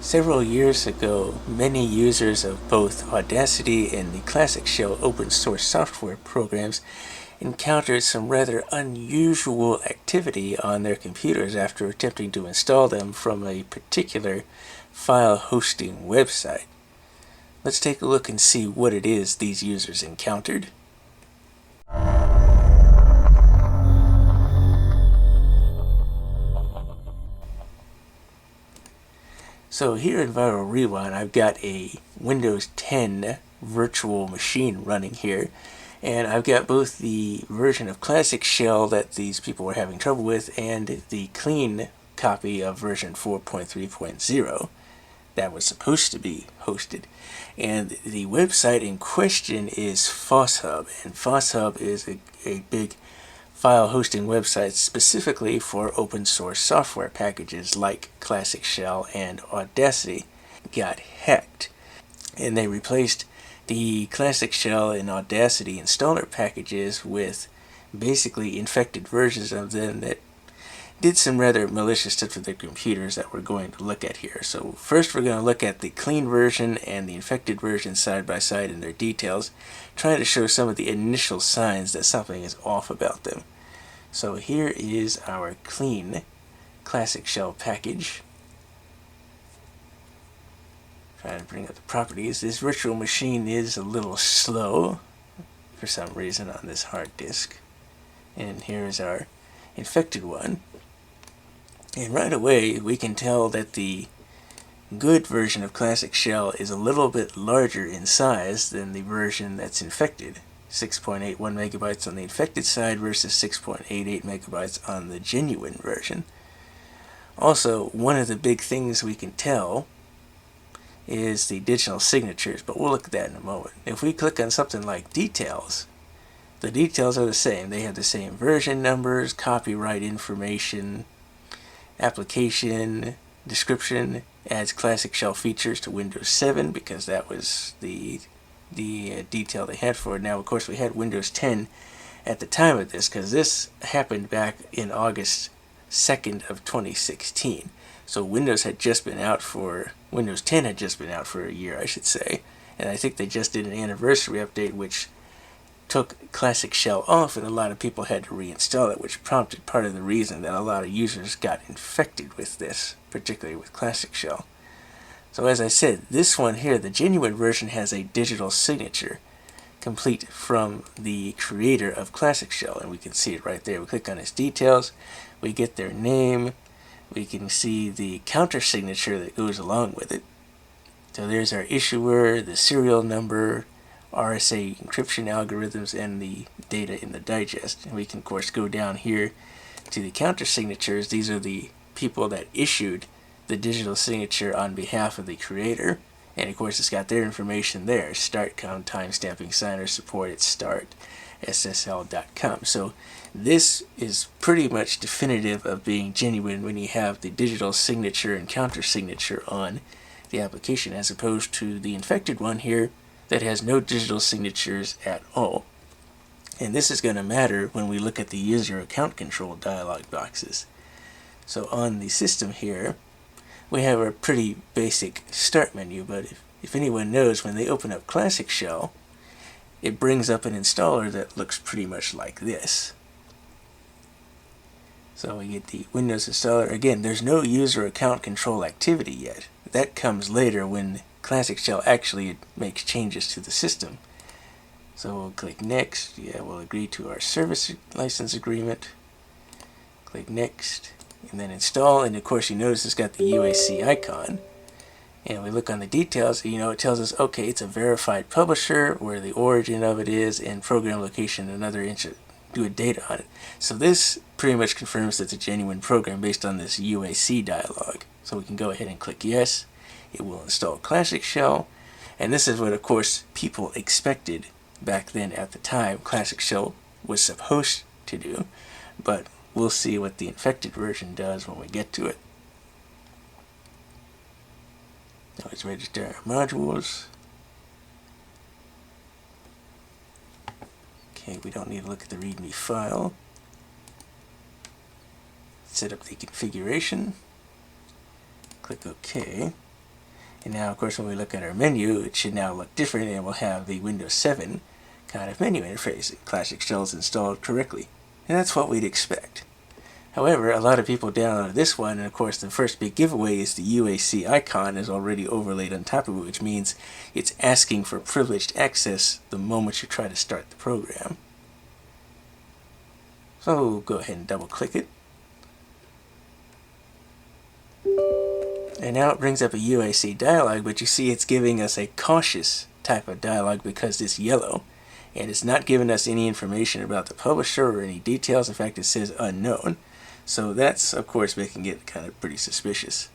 Several years ago, many users of both Audacity and the Classic Shell open source software programs encountered some rather unusual activity on their computers after attempting to install them from a particular file hosting website. Let's take a look and see what it is these users encountered. So here in Viral Rewind, I've got a Windows 10 virtual machine running here, and I've got both the version of Classic Shell that these people were having trouble with and the clean copy of version 4.3.0 that was supposed to be hosted. And the website in question is FossHub, and FossHub is a big file hosting website specifically for open source software packages like Classic Shell and Audacity. Got hacked, and they replaced the Classic Shell and Audacity installer packages with basically infected versions of them that did some rather malicious stuff to their computers that we're going to look at here. So first we're going to look at the clean version and the infected version side by side in their details, trying to show some of the initial signs that something is off about them. So here is our clean Classic Shell package. Trying to bring up the properties. This virtual machine is a little slow for some reason on this hard disk. And here is our infected one. And right away we can tell that the good version of Classic Shell is a little bit larger in size than the version that's infected. 6.81 megabytes on the infected side versus 6.88 megabytes on the genuine version. Also, one of the big things we can tell is the digital signatures, but we'll look at that in a moment. If we click on something like details, the details are the same. They have the same version numbers, copyright information, application, description, adds Classic Shell features to Windows 7 because that was the detail they had for it. Now, of course, we had Windows 10 at the time of this because this happened back in August 2nd of 2016. So Windows 10 had just been out for a year, I should say. And I think they just did an anniversary update which took Classic Shell off, and a lot of people had to reinstall it, which prompted part of the reason that a lot of users got infected with this, particularly with Classic Shell. So as I said, this one here, the genuine version, has a digital signature complete from the creator of Classic Shell, and we can see it right there. We click on its details, we get their name, we can see the counter signature that goes along with it. So there's our issuer, the serial number, RSA encryption algorithms, and the data in the digest. And we can of course go down here to the counter signatures. These are the people that issued the digital signature on behalf of the creator, and of course it's got their information there. Start count, timestamping, signer support at start.ssl.com. So this is pretty much definitive of being genuine when you have the digital signature and counter signature on the application, as opposed to the infected one here that has no digital signatures at all. And this is going to matter when we look at the user account control dialog boxes. So on the system here, we have a pretty basic start menu, but if anyone knows, when they open up Classic Shell, it brings up an installer that looks pretty much like this. So we get the Windows installer. Again, there's no user account control activity yet. That comes later when Classic Shell actually makes changes to the system. So we'll click Next. Yeah, we'll agree to our service license agreement. Click Next, and then Install. And of course, you notice it's got the UAC icon. And we look on the details, it tells us, okay, it's a verified publisher, where the origin of it is, and program location, another inch do a data on it. So this pretty much confirms that it's a genuine program based on this UAC dialog. So we can go ahead and click Yes. It will install Classic Shell, and this is what, of course, people expected back then at the time Classic Shell was supposed to do, but we'll see what the infected version does when we get to it. Now let's register our modules. Okay, we don't need to look at the README file. Set up the configuration. Click OK. And now, of course, when we look at our menu, it should now look different, and we'll have the Windows 7 kind of menu interface. Classic Shell is installed correctly. And that's what we'd expect. However, a lot of people downloaded this one, and of course the first big giveaway is the UAC icon is already overlaid on top of it, which means it's asking for privileged access the moment you try to start the program. So go ahead and double click it. And now it brings up a UAC dialog, but you see it's giving us a cautious type of dialog because it's yellow. And it's not giving us any information about the publisher or any details. In fact, it says unknown. So that's, of course, making it kind of pretty suspicious.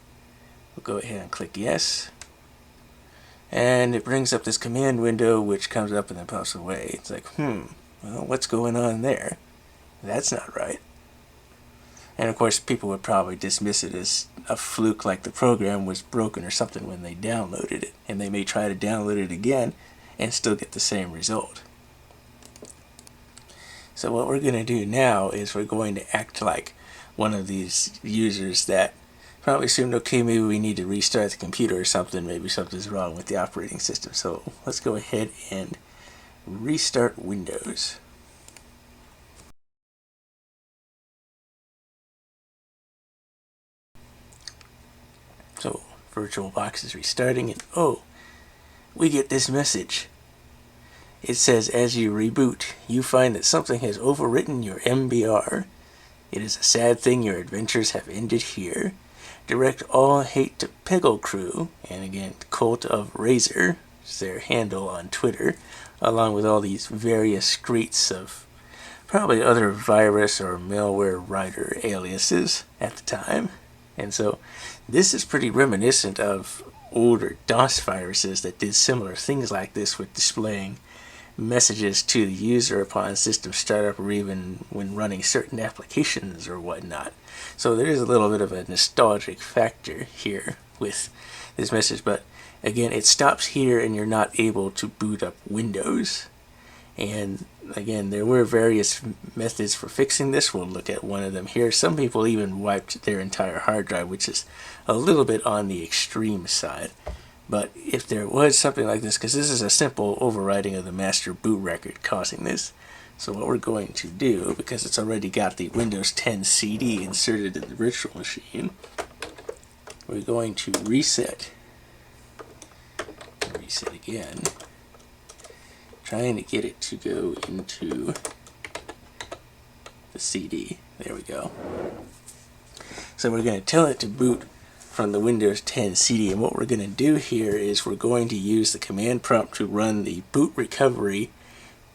We'll go ahead and click yes. And it brings up this command window, which comes up and then pops away. It's like, well, what's going on there? That's not right. And of course, people would probably dismiss it as a fluke, like the program was broken or something when they downloaded it. And they may try to download it again and still get the same result. So what we're going to do now is we're going to act like one of these users that probably assumed, okay, maybe we need to restart the computer or something. Maybe something's wrong with the operating system. So let's go ahead and restart Windows. So VirtualBox is restarting, and oh, we get this message. It says, as you reboot, you find that something has overwritten your MBR. It is a sad thing your adventures have ended here. Direct all hate to Peggle Crew, and again, Cult of Razor is their handle on Twitter, along with all these various screeds of probably other virus or malware writer aliases at the time. And so this is pretty reminiscent of older DOS viruses that did similar things like this, with displaying messages to the user upon system startup or even when running certain applications or whatnot. So there is a little bit of a nostalgic factor here with this message, but again, it stops here and you're not able to boot up Windows. And again, there were various methods for fixing this. We'll look at one of them here. Some people even wiped their entire hard drive, which is a little bit on the extreme side. But if there was something like this, because this is a simple overwriting of the master boot record causing this, so what we're going to do, because it's already got the Windows 10 CD inserted in the virtual machine, we're going to reset again, trying to get it to go into the CD. There we go. So we're going to tell it to boot from the Windows 10 CD, and what we're going to do here is we're going to use the command prompt to run the boot recovery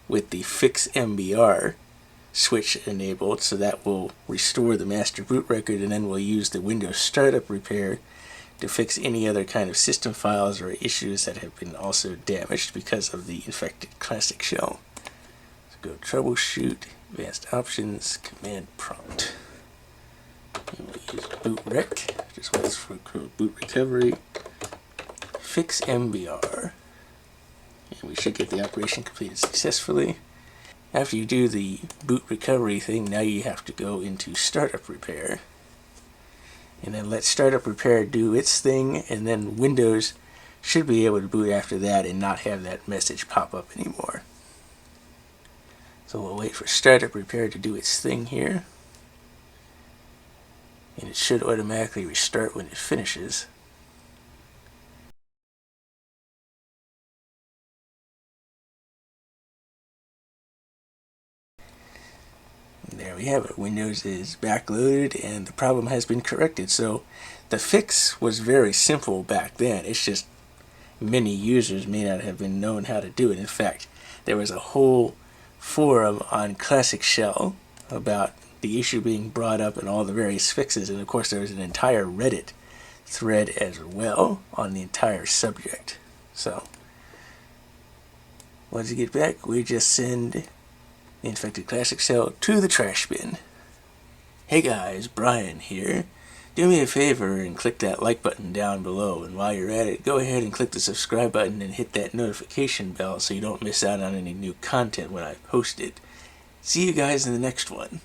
with the fix MBR switch enabled, so that will restore the master boot record, and then we'll use the Windows startup repair to fix any other kind of system files or issues that have been also damaged because of the infected Classic Shell. So go troubleshoot, advanced options, command prompt. And we'll use boot rec, just waits for boot recovery, fix MBR, and we should get the operation completed successfully. After you do the boot recovery thing, now you have to go into startup repair, and then let startup repair do its thing, and then Windows should be able to boot after that and not have that message pop up anymore. So we'll wait for startup repair to do its thing here, and it should automatically restart when it finishes. And there we have it. Windows is backloaded and the problem has been corrected. So the fix was very simple back then. It's just many users may not have been known how to do it. In fact, there was a whole forum on Classic Shell about the issue being brought up and all the various fixes, and of course there was an entire Reddit thread as well on the entire subject. So once you get back, we just send the infected Classic Shell to the trash bin. Hey guys, Brian here. Do me a favor and click that like button down below, and while you're at it, go ahead and click the subscribe button and hit that notification bell so you don't miss out on any new content when I post it. See you guys in the next one.